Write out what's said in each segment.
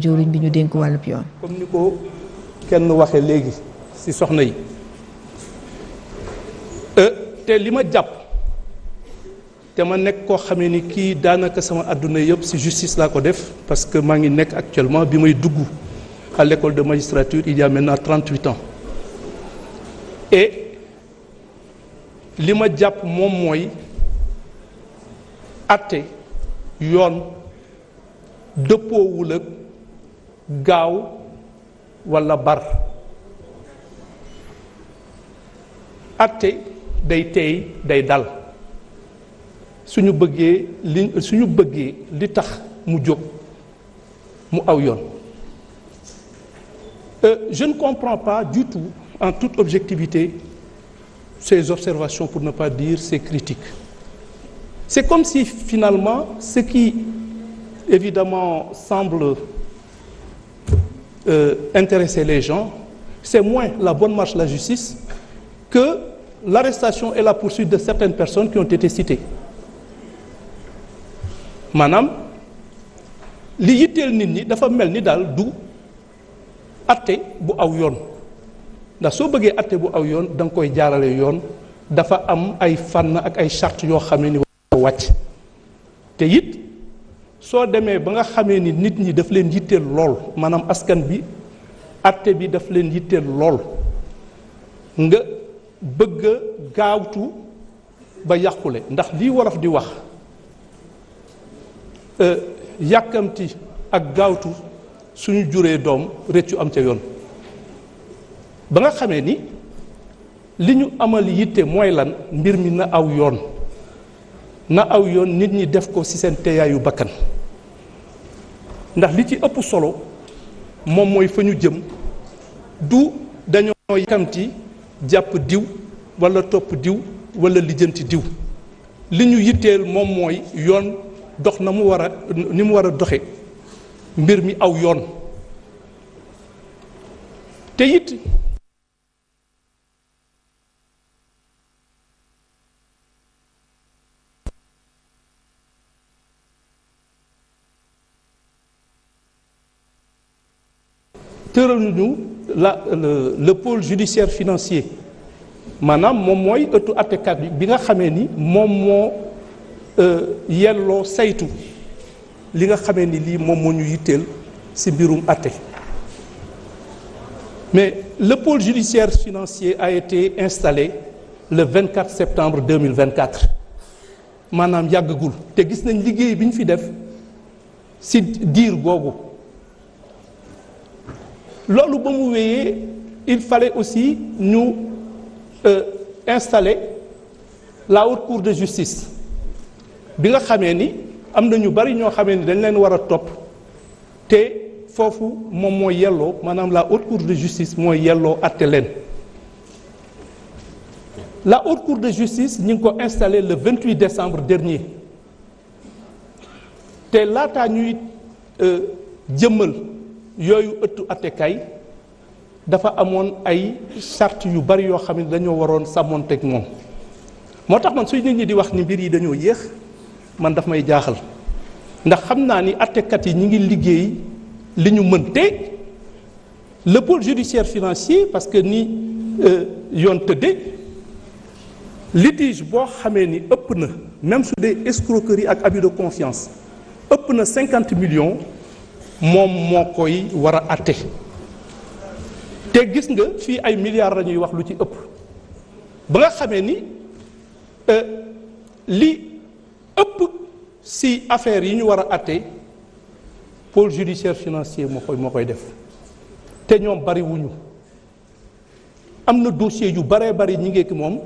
jëwriñ bi ñu dénk wàllub yoon. comme ni ko kenn waxee léegi ci soxna yi te li ma jàpp te ma nekk koo xamee ni kii daanaka sama àdduna yëpp ci justice laa ko def parce que maa ngi nekk actuellement bi may dugg à l'école de magistrature il y a maintenant 38 ans et li ma jàpp moom mooy àtte yoon dëppoowul ak gaaw walla bar àtte day teey day dal suñu bëggee li tax mu jóg mu aw yoon je ne comprends pas du tout en toute objectivité ces observations pour ne pas dire ces critiques c'est comme si finalement ce qui évidemment semble intéresser les gens c'est moins la bonne marche de la justice que l'arrestation et la poursuite de certaines personnes qui ont été citées maanaam li yitteel nit ñi dafa mel ni daal du atte bu aw yoon ndax soo bëggee atte bu aw yoon da nga koy jaarale yoon dafa am ay fànn ak ay charte yoo xam ne ni war wàcc te it soo demee ba nga xamee ni nit ñi daf leen yitteel lool maanaam askan bi atte bi daf leen yitteel lool nga bëgg a gaawtu ba yàqule ndax lii wolof di wax yàkkamti ak gaawtu suñu juree doom rëccu am ca yoon ba nga xamee ni li ñu amal yitte mooy lan mbir mi na aw yoon nit ñi def ko ci seen teeyaayu bakkan ndax li ci ëpp solo moom mooy fa ñu jëm du dañoo yàkkamti jàpp diw walla topp diw walla lijjanti diw li ñu yitteel moom mooy yoon dox ni mu war a doxe mbir mi aw yoon te it tëral ñu le pôle judiciaire financier maanaam moom mooy ëttu àttekat bi nga xamee ni moom moo yelloo saytu li nga xamee ni lii moom moo ñu yitteel ci mbirum àtte mais le pôle judiciaire financier a été installé le 24 septembre 2024 maanaam yàggagul te gis nañ liggéey bi ñu fi def ci diir googu loolu ba mu wéyee il fallait aussi ñu installer la haute cour de justice bi nga xamee ni am na ñu bari ñoo xamee ni dañ leen war a topp te foofu moom mooy yelloo maanaam la haute cour de justice mooy yelloo àtte leen la haute cour de justice ñu ngi ko installé le 28 décembre dernier te laataa ñuy jëmmal yooyu ëttu àttekaay dafa amoon ay charte yu bari yoo xam ne dañoo waroon sàmmoonteeg moom moo tax man suy nit ñi di wax ni mbir yi dañoo yéex man daf may jaaxal ndax xam naa ni àttekat yi ñi ngi liggéey li ñu mën te le pôle judiciaire financier parce que ni yoon tëdde litige boo xamee ni ëpp na même su dee escroquerie ak abus de confiance ëpp na 50 millions moom moo koy war a àtte te gis nga fii ay milliards la ñuy wax lu ci ëpp ba nga xamee ni li ëpp ci affaires yi ñu war a àtte pôle judiciaire financier moo koy def te ñoom bari wuñu am na dossier yu baree bari ñi ngeeki moom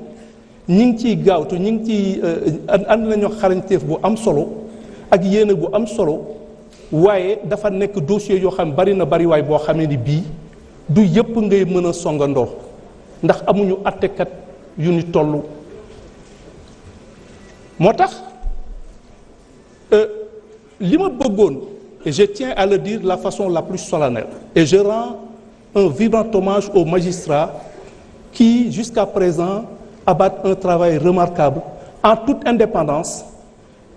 ñi ngi ciy gaawtu ñi ngi ciy ànd nañu xarañteef bu am solo ak yéene bu am solo waaye dafa nekk dossier yoo xam bari na bari waay boo xamee ni bii du yëpp ngay mën a songandoo ndax amuñu àttekat yu ni toll moo tax li ma bëggoon et je tiens à le dire de la façon la plus solennelle et je rends un vibrant hommage aux magistrats qui jusqu'à présent abattent un travail remarquable en toute indépendance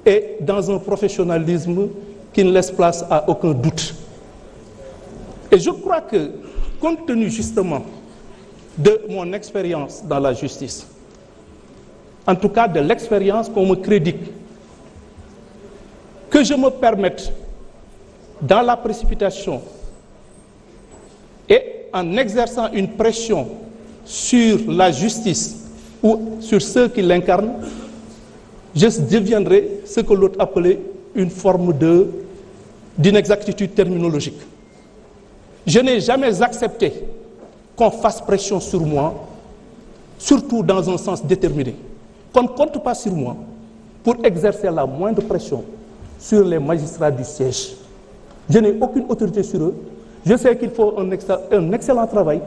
et dans un professionnalisme qui ne laisse place à aucun doute Et je crois que, compte tenu justement de mon expérience dans la justice, en tout cas de l'expérience qu'on me crédite, que je me permette, dans la précipitation et en exerçant une pression sur la justice ou sur ceux qui l'incarnent, je deviendrai ce que l'autre appelait une forme d'inexactitude terminologique. Je n'ai jamais accepté qu'on fasse pression sur moi, surtout dans un sens déterminé. Qu'on ne compte pas sur moi pour exercer la moindre pression sur les magistrats du siège. Je n'ai aucune autorité sur eux. Je sais qu'il faut un excellent travail.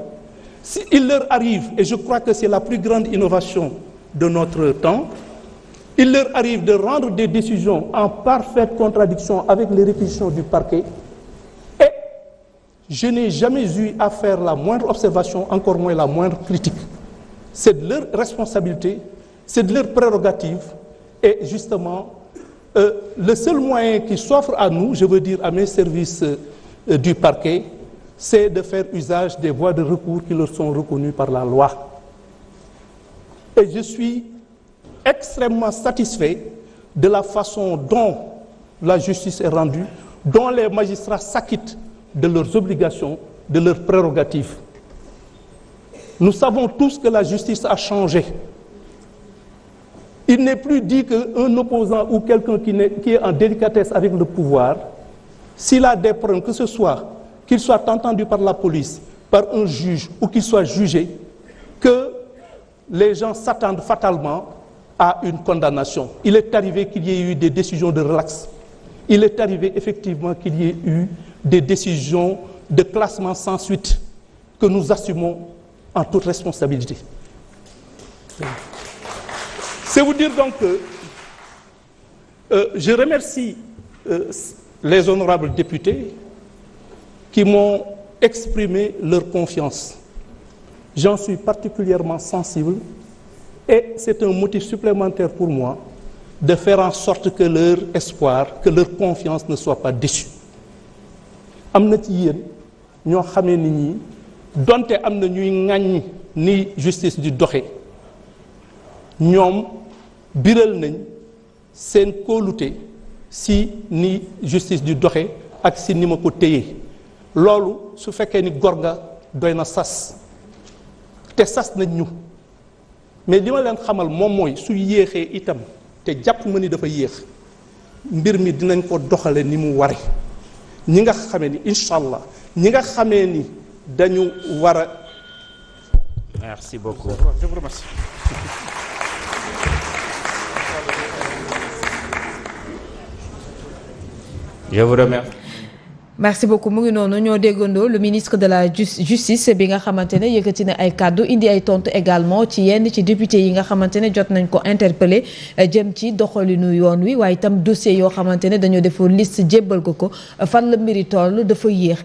S'il leur arrive, et je crois que c'est la plus grande innovation de notre temps, il leur arrive de rendre des décisions en parfaite contradiction avec les réquisitions du parquet, et je n'ai jamais eu à faire la moindre observation, encore moins la moindre critique. C'est de leur responsabilité, c'est de leur prérogative, et justement, le seul moyen qui s'offre à nous, je veux dire à mes services du parquet, c'est de faire usage des voies de recours qui leur sont reconnues par la loi. Et je suis extrêmement satisfait de la façon dont la justice est rendue, dont les magistrats s'acquittent de leurs obligations, de leurs prérogatives. Nous savons tous que la justice a changé. Il n'est plus dit qu'un opposant ou quelqu'un qui est en délicatesse avec le pouvoir, s'il a des problèmes, que ce soit qu'il soit entendu par la police, par un juge ou qu'il soit jugé, que les gens s'attendent fatalement à une condamnation. Il est arrivé qu'il y ait eu des décisions de relax. Il est arrivé effectivement qu'il y ait eu des décisions de classement sans suite que nous assumons en toute responsabilité. C'est vous dire donc que je remercie les honorables députés qui m'ont exprimé leur confiance. J'en suis particulièrement sensible et c'est un motif supplémentaire pour moi de faire en sorte que leur espoir, que leur confiance ne soit pas déçue. am na ci yéen ñoo xamee nit ñi donte am na ñuy ŋàññi ni justice di doxe ñoom biral nañ seen kóolute si ni justice di doxe ak si ni ma ko téye loolu su fekkee ni gor nga doy na sas te sas nañ ñu mais li ma leen xamal moom mooy su yéexee itam te jàpp ma ni dafa yéex mbir mi dinañ ko doxale ni mu ware ñi nga xamee ni incha allah ñi nga xamee ni dañu war a. Merci beaucoup. Je vous remercie. Je vous remercie. merci beaucoup mu ngi noonu ñoo déggandoo le ministre de la justice bi nga xamante ne yëkkati na ay kàddu indi ay tontu également ci yenn ci député yi nga xamante ne jot nañ ko interpellé jëm ci doxalinu yoon wi waaye itam dossier yoo xamante ne dañoo defoon liste jébbal ko fan la mbiri toll dafa yéex.